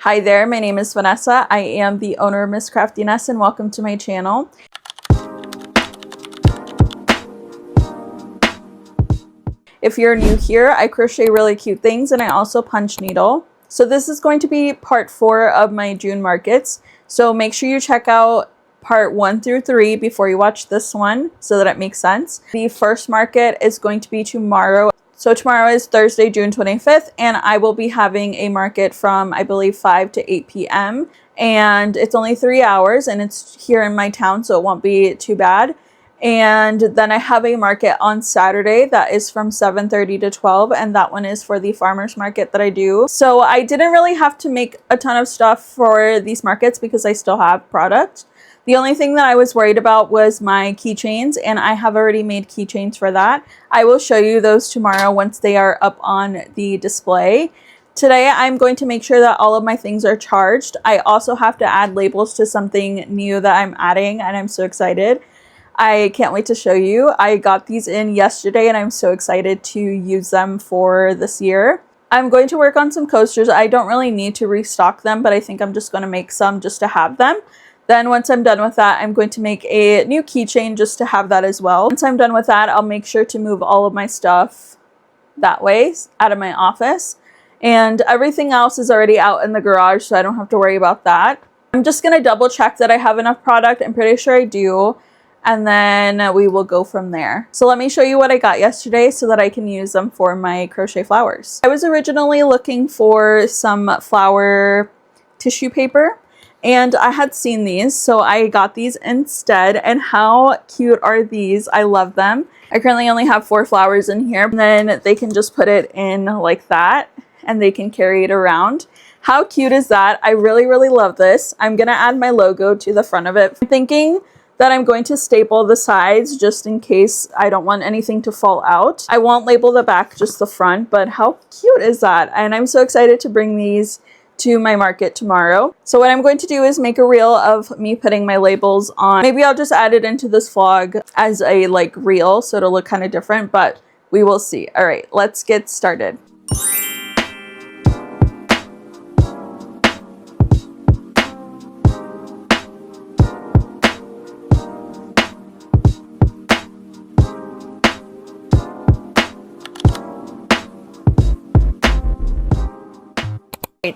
Hi there, my name is Vanessa. I am the owner of Miss Craftiness and welcome to my channel. If you're new here, I crochet really cute things and I also punch needle. So this is going to be part 4 of my June markets. So make sure you check out part 1 through 3 before you watch this one so that it makes sense. The first market is going to be tomorrow. So tomorrow is Thursday, June 25th, and I will be having a market from, I believe, 5 to 8 p.m. And it's only 3 hours, and it's here in my town, so it won't be too bad. And then I have a market on Saturday that is from 7:30 to 12, and that one is for the farmers market that I do. So I didn't really have to make a ton of stuff for these markets because I still have product. The only thing that I was worried about was my keychains, and I have already made keychains for that. I will show you those tomorrow once they are up on the display. Today, I'm going to make sure that all of my things are charged. I also have to add labels to something new that I'm adding, and I'm so excited. I can't wait to show you. I got these in yesterday, and I'm so excited to use them for this year. I'm going to work on some coasters. I don't really need to restock them, but I think I'm just going to make some just to have them. Then once I'm done with that, I'm going to make a new keychain just to have that as well. Once I'm done with that, I'll make sure to move all of my stuff that way out of my office. And everything else is already out in the garage, so I don't have to worry about that. I'm just going to double check that I have enough product. I'm pretty sure I do. And then we will go from there. So let me show you what I got yesterday so that I can use them for my crochet flowers. I was originally looking for some flower tissue paper, and I had seen these, so I got these instead. And how cute are these? I love them. I currently only have 4 flowers in here, and then they can just put it in like that, and they can carry it around. How cute is that? I really, really love this. I'm gonna add my logo to the front of it. I'm thinking that I'm going to staple the sides just in case I don't want anything to fall out. I won't label the back, just the front, but how cute is that? And I'm so excited to bring these to my market tomorrow. So what I'm going to do is make a reel of me putting my labels on. Maybe I'll just add it into this vlog as a reel so it'll look kind of different, but we will see. All right, let's get started.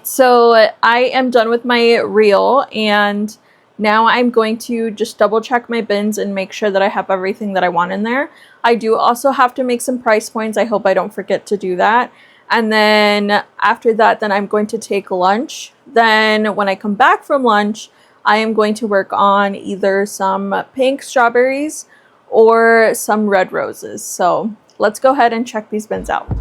So I am done with my reel, and now I'm going to just double check my bins and make sure that I have everything that I want in there. I do also have to make some price points. I hope I don't forget to do that. And then after that, then I'm going to take lunch. Then when I come back from lunch, I am going to work on either some pink strawberries or some red roses. So let's go ahead and check these bins out.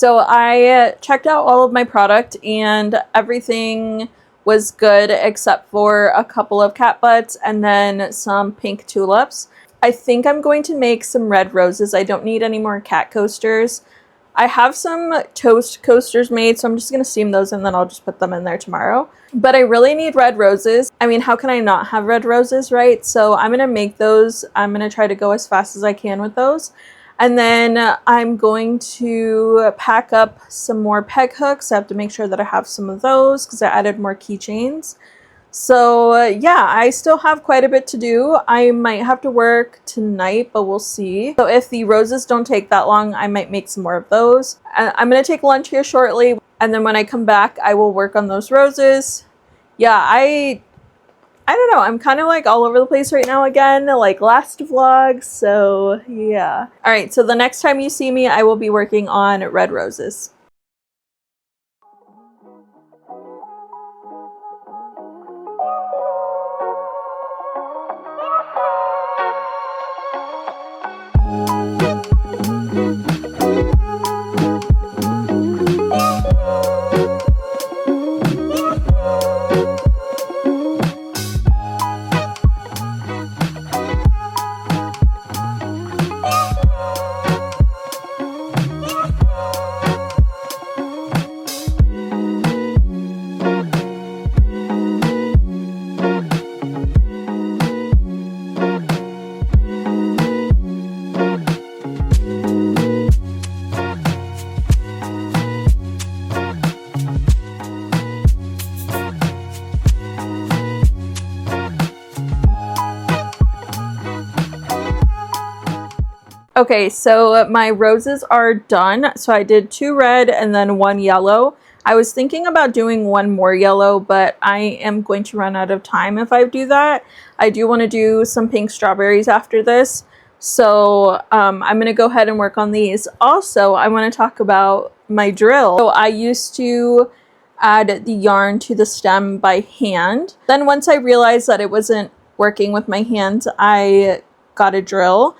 So I checked out all of my product and everything was good except for a couple of cat butts and then some pink tulips. I think I'm going to make some red roses. I don't need any more cat coasters. I have some toast coasters made, so I'm just going to steam those and then I'll just put them in there tomorrow. But I really need red roses. I mean, how can I not have red roses, right? So I'm going to make those. I'm going to try to go as fast as I can with those. And then I'm going to pack up some more peg hooks. I have to make sure that I have some of those because I added more keychains. So yeah, I still have quite a bit to do. I might have to work tonight, but we'll see. So if the roses don't take that long, I might make some more of those. I'm going to take lunch here shortly. And then when I come back, I will work on those roses. Yeah, I don't know. I'm kind of like all over the place right now again, like last vlog. So yeah. All right. So the next time you see me, I will be working on red roses. Okay, so my roses are done. So I did 2 red and then 1 yellow. I was thinking about doing 1 more yellow, but I am going to run out of time if I do that. I do want to do some pink strawberries after this. So I'm going to go ahead and work on these. Also, I want to talk about my drill. So I used to add the yarn to the stem by hand. Then once I realized that it wasn't working with my hands, I got a drill.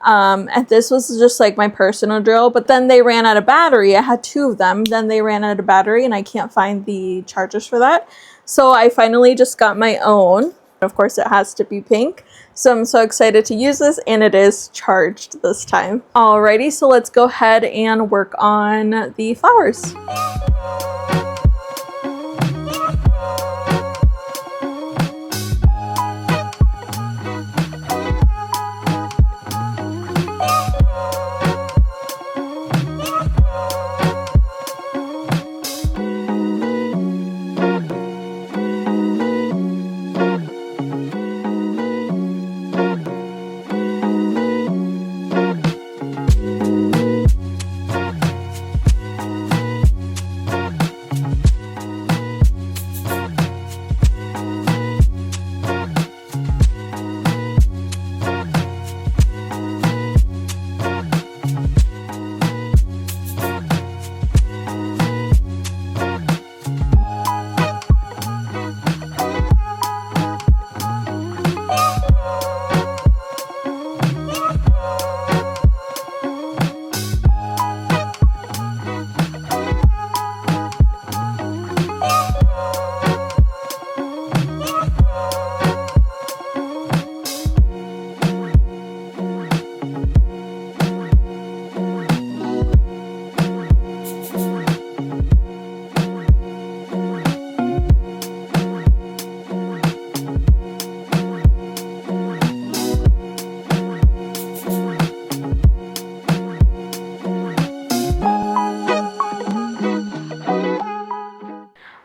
And this was just like my personal drill, but then they ran out of battery. I had 2 of them, then they ran out of battery and I can't find the chargers for that. So I finally just got my own. Of course it has to be pink. So I'm so excited to use this and it is charged this time. Alrighty, so let's go ahead and work on the flowers.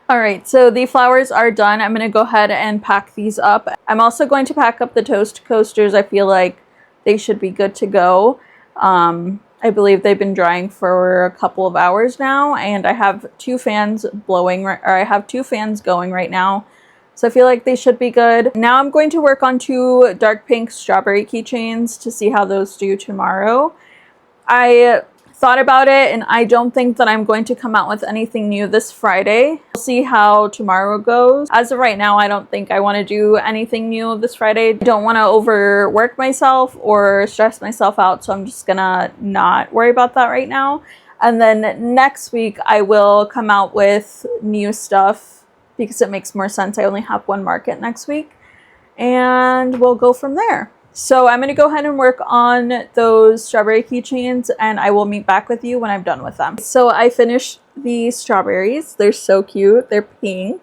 Alright, so the flowers are done. I'm going to go ahead and pack these up. I'm also going to pack up the toast coasters. I feel like they should be good to go. I believe they've been drying for a couple of hours now, and I have 2 fans blowing, or I have 2 fans going right now. So I feel like they should be good. Now I'm going to work on 2 dark pink strawberry keychains to see how those do tomorrow. I thought about it and I don't think that I'm going to come out with anything new this Friday. We'll see how tomorrow goes. As of right now, I don't think I want to do anything new this Friday. I don't want to overwork myself or stress myself out, so I'm just gonna not worry about that right now. And then next week I will come out with new stuff because it makes more sense. I only have one market next week, and we'll go from there. So I'm going to go ahead and work on those strawberry keychains, and I will meet back with you when I'm done with them. So I finished the strawberries. They're so cute. They're pink.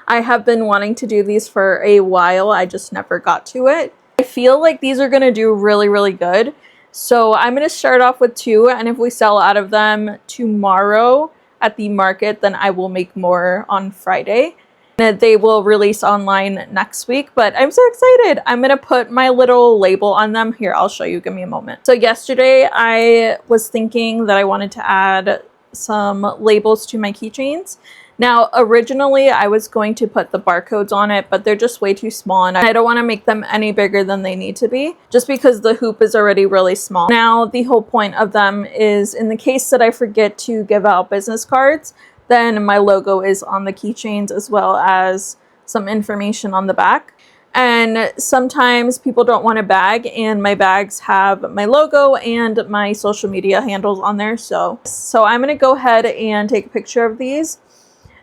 I have been wanting to do these for a while. I just never got to it. I feel like these are going to do really, really good. So I'm going to start off with 2, and if we sell out of them tomorrow at the market, then I will make more on Friday. They will release online next week, but I'm so excited. I'm going to put my little label on them. Here, I'll show you. Give me a moment. So yesterday I was thinking that I wanted to add some labels to my keychains. Now, originally I was going to put the barcodes on it, but they're just way too small, and I don't want to make them any bigger than they need to be, just because the hoop is already really small. Now, the whole point of them is, in the case that I forget to give out business cards, then my logo is on the keychains as well as some information on the back. And sometimes people don't want a bag, and my bags have my logo and my social media handles on there. So I'm going to go ahead and take a picture of these.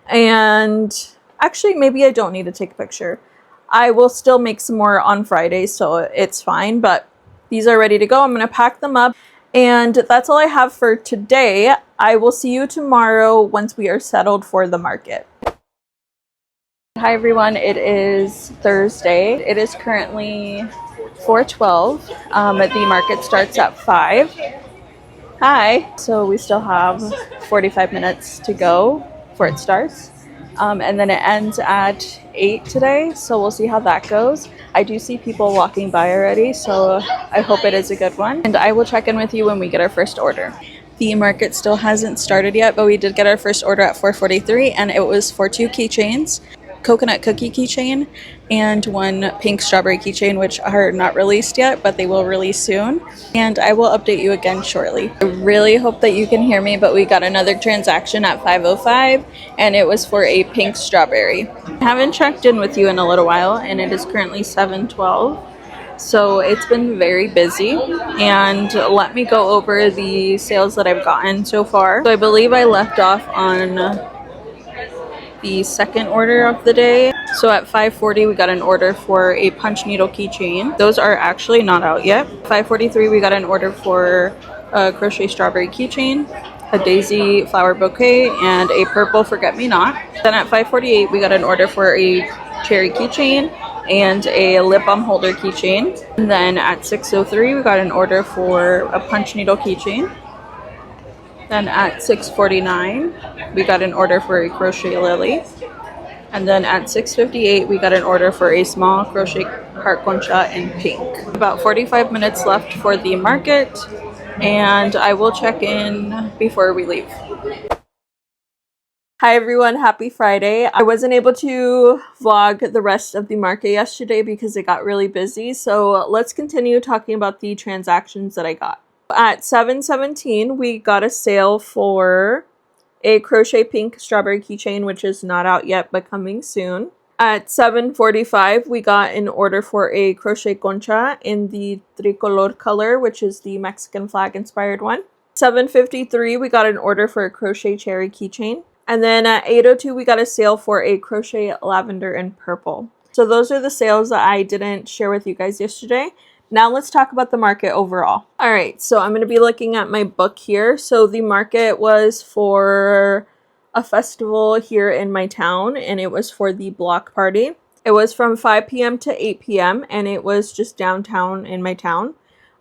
And actually, maybe I don't need to take a picture. I will still make some more on Friday, so it's fine. But these are ready to go. I'm going to pack them up. And that's all I have for today. I will see you tomorrow once we are settled for the market. Hi everyone, it is Thursday. It is currently 4:12. The market starts at 5. Hi. So we still have 45 minutes to go before it starts. And then it ends at 8 today, so we'll see how that goes. I do see people walking by already, so I hope it is a good one. And I will check in with you when we get our first order. The market still hasn't started yet, but we did get our first order at 4:43, and it was for 2 keychains. Coconut cookie keychain and 1 pink strawberry keychain, which are not released yet, but they will release soon, and I will update you again shortly. I really hope that you can hear me, but we got another transaction at 5:05, and it was for a pink strawberry. I haven't checked in with you in a little while, and it is currently 7:12, so it's been very busy. And let me go over the sales that I've gotten so far. So I believe I left off on the second order of the day. So at 5:40 we got an order for a punch needle keychain. Those are actually not out yet. 5:43 we got an order for a crochet strawberry keychain, a daisy flower bouquet, and a purple forget-me-not. Then at 5:48 we got an order for a cherry keychain and a lip balm holder keychain. And then at 6:03 we got an order for a punch needle keychain. Then at 6:49, we got an order for a crochet lily. And then at 6:58, we got an order for a small crochet heart concha in pink. About 45 minutes left for the market, and I will check in before we leave. Hi everyone, happy Friday. I wasn't able to vlog the rest of the market yesterday because it got really busy, so let's continue talking about the transactions that I got. At 7:17, we got a sale for a crochet pink strawberry keychain, which is not out yet, but coming soon. At 7:45, we got an order for a crochet concha in the tricolor color, which is the Mexican flag inspired one. 7:53, we got an order for a crochet cherry keychain. And then at 8:02, we got a sale for a crochet lavender and purple. So those are the sales that I didn't share with you guys yesterday. Now let's talk about the market overall. All right, so I'm going to be looking at my book here. So the market was for a festival here in my town, and it was for the block party. It was from 5 p.m. to 8 p.m., and it was just downtown in my town.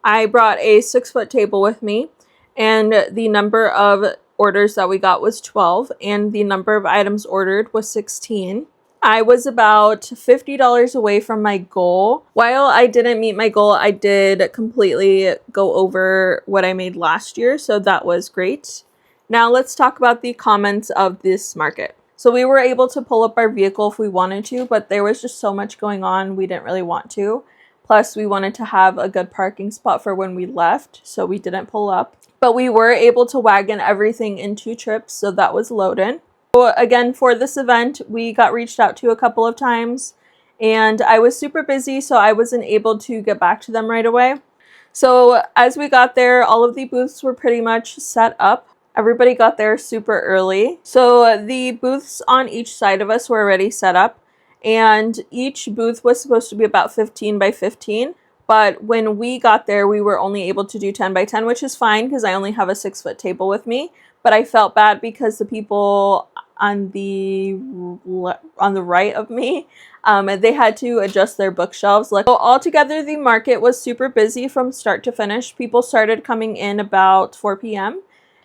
I brought a 6-foot table with me, and the number of orders that we got was 12, and the number of items ordered was 16. I was about $50 away from my goal. While I didn't meet my goal, I did completely go over what I made last year, so that was great. Now let's talk about the comments of this market. So we were able to pull up our vehicle if we wanted to, but there was just so much going on, we didn't really want to. Plus, we wanted to have a good parking spot for when we left, so we didn't pull up. But we were able to wagon everything in 2 trips, so that was loaded. Again, for this event, we got reached out to a couple of times, and I was super busy, so I wasn't able to get back to them right away. So as we got there, all of the booths were pretty much set up. Everybody got there super early. So the booths on each side of us were already set up, and each booth was supposed to be about 15 by 15. But when we got there, we were only able to do 10 by 10, which is fine because I only have a 6-foot table with me. But I felt bad because the people on the right of me, they had to adjust their bookshelves. So altogether, the market was super busy from start to finish. People started coming in about 4 p.m.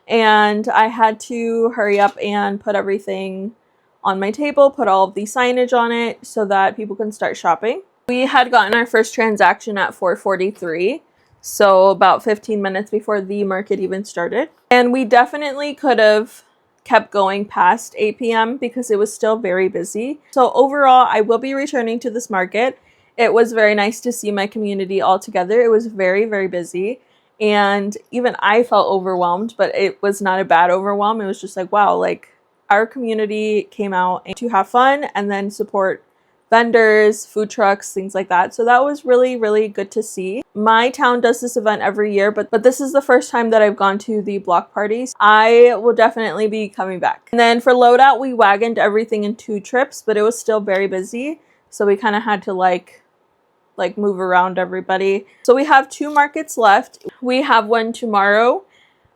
and I had to hurry up and put everything on my table, put all of the signage on it so that people can start shopping. We had gotten our first transaction at 4:43, so about 15 minutes before the market even started. And we definitely could have kept going past 8 p.m. because it was still very busy. So overall, I will be returning to this market. It was very nice to see my community all together. It was very, very busy. And even I felt overwhelmed, but it was not a bad overwhelm. It was just like, wow, like our community came out to have fun and then support vendors, food trucks, things like that. So that was really, really good to see. My town does this event every year, but this is the first time that I've gone to the block parties. I will definitely be coming back. And then for loadout, we wagoned everything in 2 trips, but it was still very busy. So we kind of had to like move around everybody. So we have 2 markets left. We have one tomorrow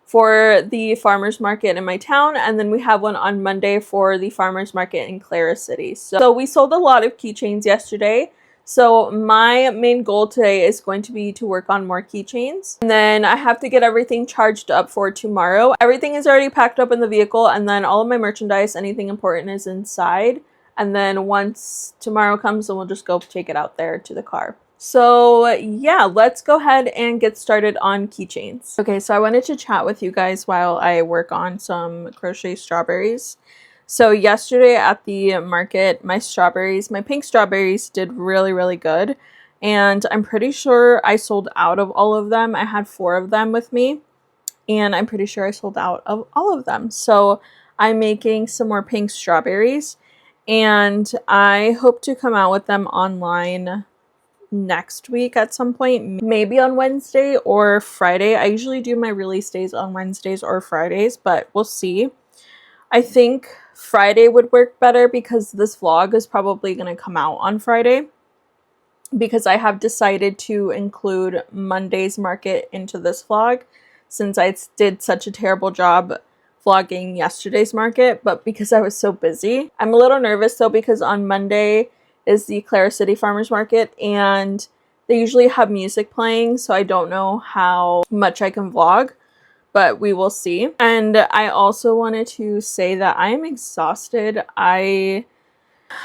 for the farmers market in my town, and then we have one on Monday for the farmers market in Clara City. So we sold a lot of keychains yesterday. So my main goal today is going to be to work on more keychains. And then I have to get everything charged up for tomorrow. Everything is already packed up in the vehicle, and then all of my merchandise, anything important, is inside. And then once tomorrow comes, then we'll just go take it out there to the car. So yeah, let's go ahead and get started on keychains. Okay, so I wanted to chat with you guys while I work on some crochet strawberries. So yesterday at the market, my pink strawberries did really, really good. And I'm pretty sure I sold out of all of them. I had 4 of them with me, and I'm pretty sure I sold out of all of them. So I'm making some more pink strawberries, and I hope to come out with them online next week at some point, maybe on Wednesday or Friday. I usually do my release days on Wednesdays or Fridays, but we'll see. I think Friday would work better because this vlog is probably going to come out on Friday, because I have decided to include Monday's market into this vlog since I did such a terrible job vlogging yesterday's market, but because I was so busy. I'm a little nervous though, because on Monday is the Clara City Farmers Market, and they usually have music playing, so I don't know how much I can vlog, but we will see. And I also wanted to say that I am exhausted. I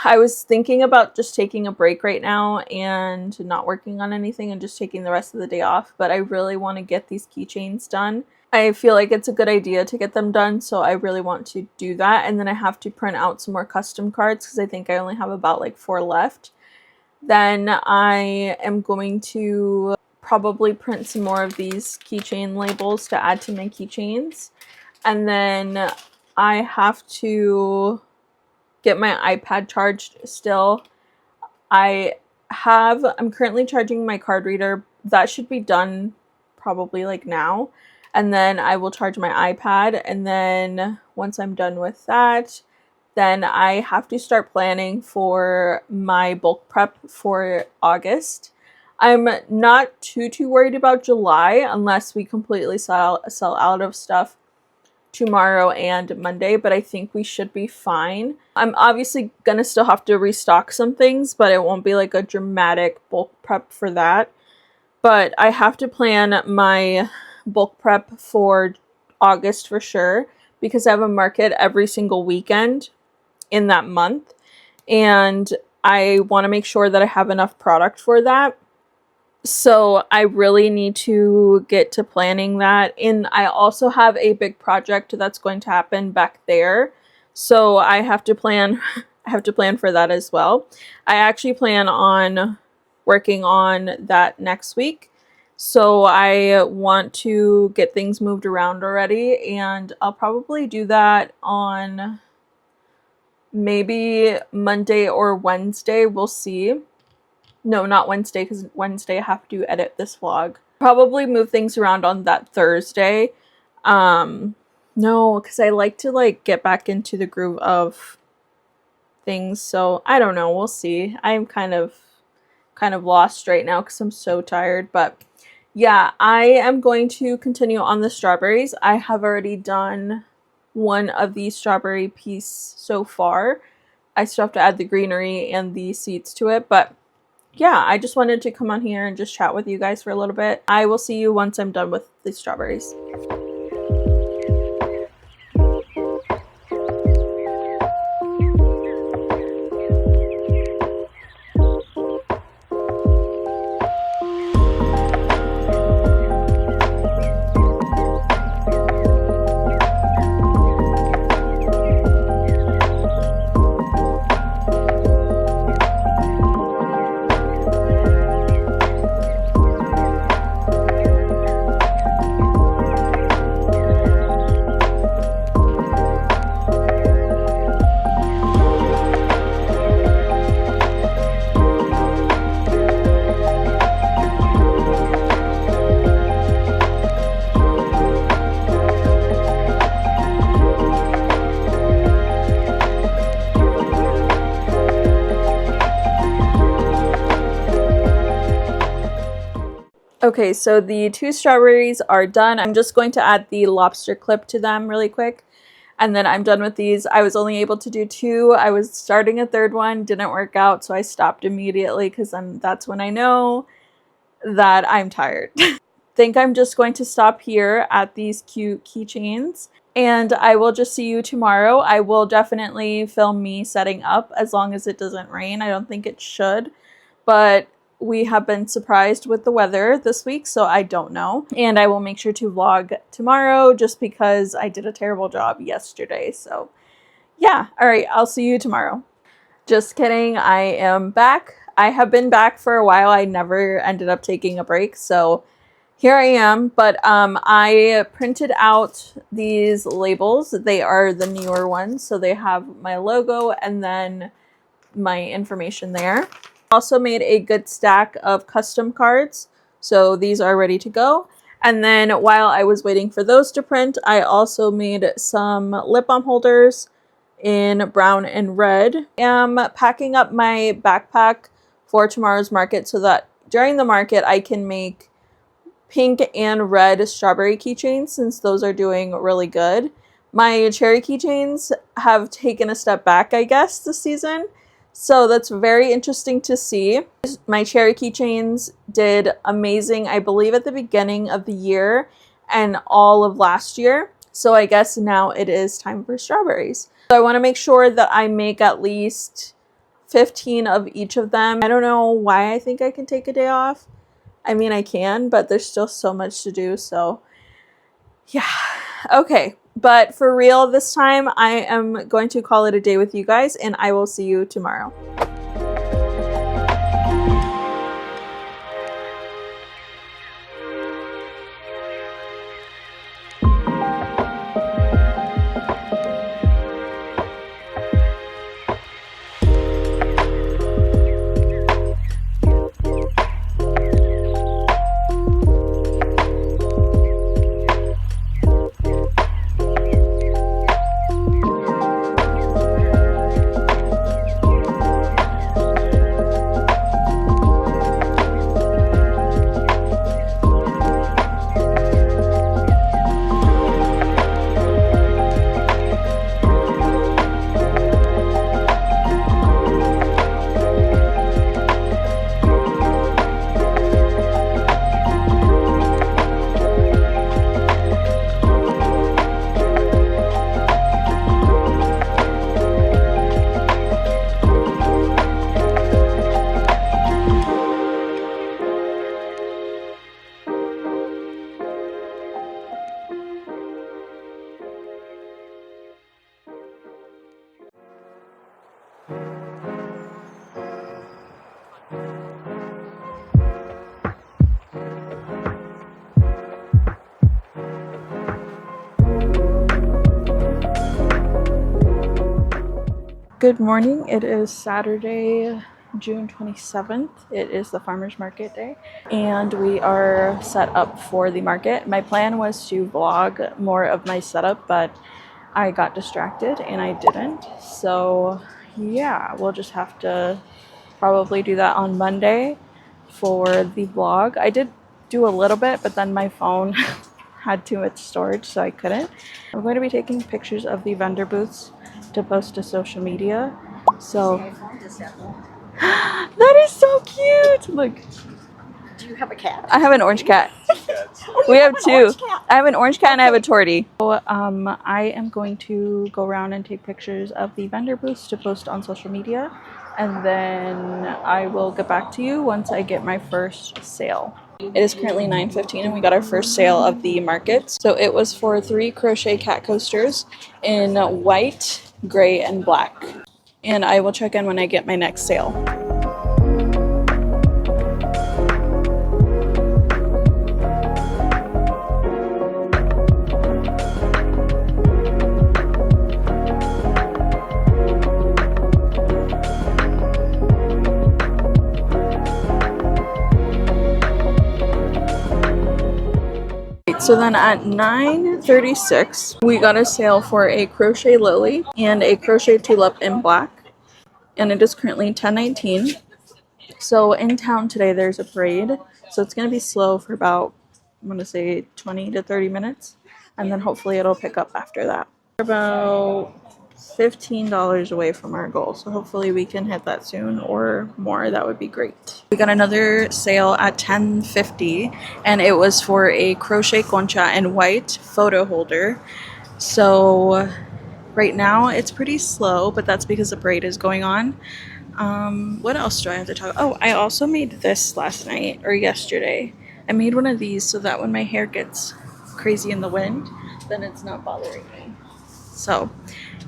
was thinking about just taking a break right now and not working on anything and just taking the rest of the day off, but I really want to get these keychains done. I feel like it's a good idea to get them done, so I really want to do that. And then I have to print out some more custom cards because I think I only have about like 4 left. Then I am going to probably print some more of these keychain labels to add to my keychains. And then I have to get my iPad charged still. I'm currently charging my card reader. That should be done probably like now. And then I will charge my iPad, and then once I'm done with that, then I have to start planning for my bulk prep for August. I'm not too worried about July unless we completely sell out of stuff tomorrow and Monday, but I think we should be fine. I'm obviously gonna still have to restock some things, but it won't be like a dramatic bulk prep for that. But I have to plan my bulk prep for August for sure, because I have a market every single weekend in that month, and I want to make sure that I have enough product for that. So I really need to get to planning that. And I also have a big project that's going to happen back there, so I have to plan for that as well. I actually plan on working on that next week. So I want to get things moved around already, and I'll probably do that on maybe Monday or Wednesday. We'll see. No, not Wednesday, because Wednesday I have to edit this vlog. Probably move things around on that Thursday. No, because I like to like get back into the groove of things. So I don't know. We'll see. I'm kind of lost right now because I'm so tired. But yeah, I am going to continue on the strawberries. I have already done one of the strawberry piece so far. I still have to add the greenery and the seeds to it, but yeah, I just wanted to come on here and just chat with you guys for a little bit. I will see you once I'm done with the strawberries. Okay, so the 2 strawberries are done. I'm just going to add the lobster clip to them really quick. And then I'm done with these. I was only able to do 2. I was starting a 3rd one, didn't work out, so I stopped immediately because then that's when I know that I'm tired. Think I'm just going to stop here at these cute keychains. And I will just see you tomorrow. I will definitely film me setting up as long as it doesn't rain. I don't think it should, but we have been surprised with the weather this week, so I don't know. And I will make sure to vlog tomorrow just because I did a terrible job yesterday. So yeah, all right, I'll see you tomorrow. Just kidding, I am back. I have been back for a while. I never ended up taking a break, so here I am. But I printed out these labels. They are the newer ones, so they have my logo and then my information there. Also made a good stack of custom cards, so these are ready to go. And then while I was waiting for those to print, I also made some lip balm holders in brown and red. I'm packing up my backpack for tomorrow's market so that during the market I can make pink and red strawberry keychains since those are doing really good. My cherry keychains have taken a step back, I guess, this season. So that's very interesting to see. My cherry keychains did amazing, I believe, at the beginning of the year and all of last year. So I guess now it is time for strawberries. So I want to make sure that I make at least 15 of each of them. I don't know why I think I can take a day off. I mean, I can, but there's still so much to do. So yeah, okay. But for real this time, I am going to call it a day with you guys, and I will see you tomorrow. Good morning. It is Saturday June 27th. It is the farmers market day and we are set up for the market. My plan was to vlog more of my setup, but I got distracted and I didn't. So yeah, we'll just have to probably do that on Monday for the vlog. I did do a little bit, but then my phone had too much storage, so I couldn't. I'm going to be taking pictures of the vendor booths to post to social media. So that is so cute. Look. Do you have a cat? I have an orange cat. We have two. I have an orange cat and I have a tortie. So, I am going to go around and take pictures of the vendor booths to post on social media, and then I will get back to you once I get my first sale. It is currently 9:15 and we got our first sale of the market. So it was for 3 crochet cat coasters in white, gray, and black. And I will check in when I get my next sale. So then at 9:36, we got a sale for a crochet lily and a crochet tulip in black. And it is currently 10:19. So in town today, there's a parade. So it's going to be slow for about, I'm going to say 20 to 30 minutes. And then hopefully it'll pick up after that. We're about $15 away from our goal. So hopefully we can hit that soon or more. That would be great. We got another sale at 10:50 and it was for a crochet concha in white photo holder. So right now it's pretty slow, but that's because the parade is going on. What else do I have to talk about? Oh, I also made this last night or yesterday. I made one of these so that when my hair gets crazy in the wind, then it's not bothering me. So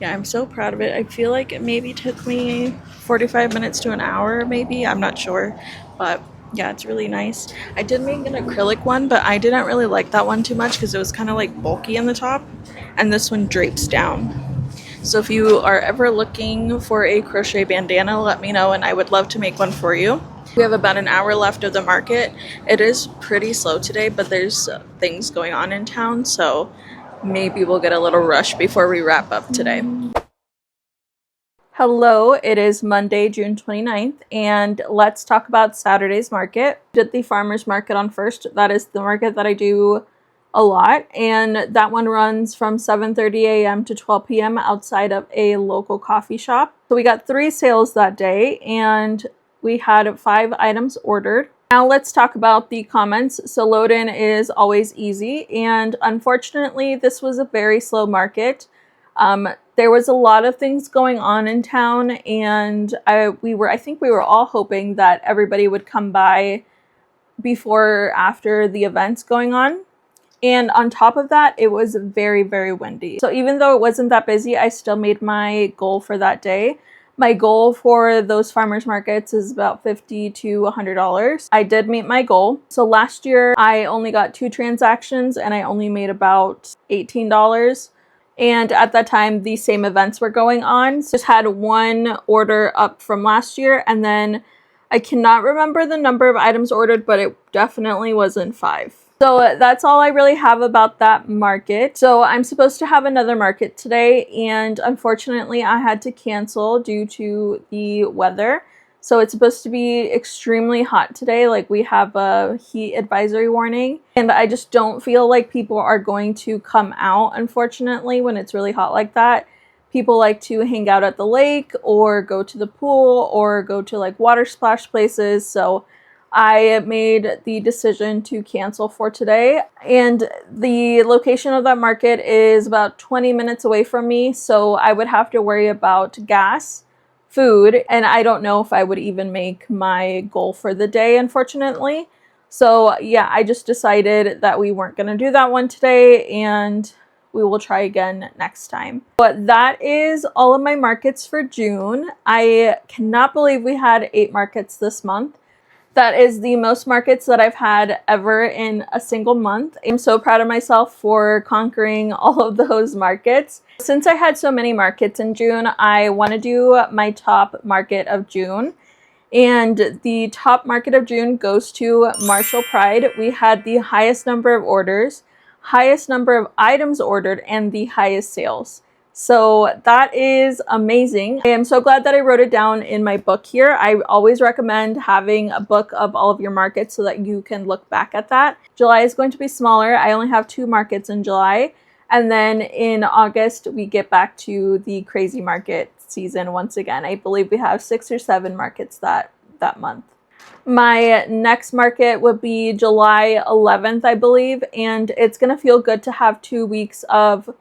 yeah, I'm so proud of it. I feel like it maybe took me 45 minutes to an hour, maybe. I'm not sure, but yeah, it's really nice. I did make an acrylic one, but I didn't really like that one too much because it was kind of like bulky in the top, and this one drapes down. So if you are ever looking for a crochet bandana, let me know and I would love to make one for you. We have about an hour left of the market. It is pretty slow today, but there's things going on in town, so maybe we'll get a little rush before we wrap up today. Hello, it is Monday, June 29th, and let's talk about Saturday's market. Did the farmer's market on first. That is the market that I do a lot, and that one runs from 7:30 a.m. to 12 p.m. outside of a local coffee shop. So we got 3 sales that day, and we had 5 items ordered. Now let's talk about the comments. So load in is always easy, and unfortunately this was a very slow market. There was a lot of things going on in town, and I think we were all hoping that everybody would come by before or after the events going on. And on top of that, it was very, very windy. So even though it wasn't that busy, I still made my goal for that day. My goal for those farmers markets is about $50 to $100. I did meet my goal. So last year I only got 2 transactions and I only made about $18. And at that time, the same events were going on. So just had 1 order up from last year. And then I cannot remember the number of items ordered, but it definitely wasn't 5. So that's all I really have about that market. So I'm supposed to have another market today, and unfortunately I had to cancel due to the weather. So it's supposed to be extremely hot today. Like, we have a heat advisory warning, and I just don't feel like people are going to come out, unfortunately, when it's really hot like that. People like to hang out at the lake or go to the pool or go to like water splash places. So I made the decision to cancel for today, and the location of that market is about 20 minutes away from me, so I would have to worry about gas, food, and I don't know if I would even make my goal for the day, unfortunately. So yeah, I just decided that we weren't going to do that one today, and we will try again next time. But that is all of my markets for June. I cannot believe we had 8 markets this month. That is the most markets that I've had ever in a single month. I'm so proud of myself for conquering all of those markets. Since I had so many markets in June, I want to do my top market of June. And the top market of June goes to Marshall Pride. We had the highest number of orders, highest number of items ordered, and the highest sales. So that is amazing. I am so glad that I wrote it down in my book here. I always recommend having a book of all of your markets so that you can look back at that. July is going to be smaller. I only have 2 markets in July. And then in August, we get back to the crazy market season once again. I believe we have 6 or 7 markets that month. My next market would be July 11th, I believe. And it's going to feel good to have 2 weeks of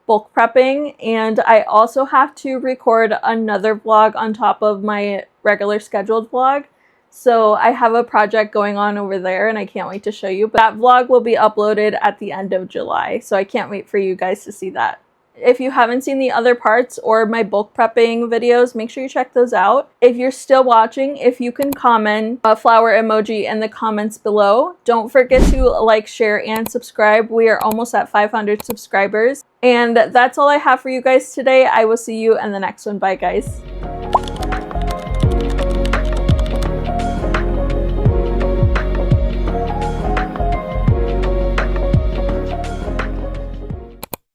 bulk prepping, and I also have to record another vlog on top of my regular scheduled vlog. So I have a project going on over there and I can't wait to show you. But that vlog will be uploaded at the end of July, so I can't wait for you guys to see that. If you haven't seen the other parts or my bulk prepping videos, make sure you check those out. If you're still watching, if you can comment a flower emoji in the comments below. Don't forget to like, share, and subscribe. We are almost at 500 subscribers. And that's all I have for you guys today. I will see you in the next one. Bye, guys.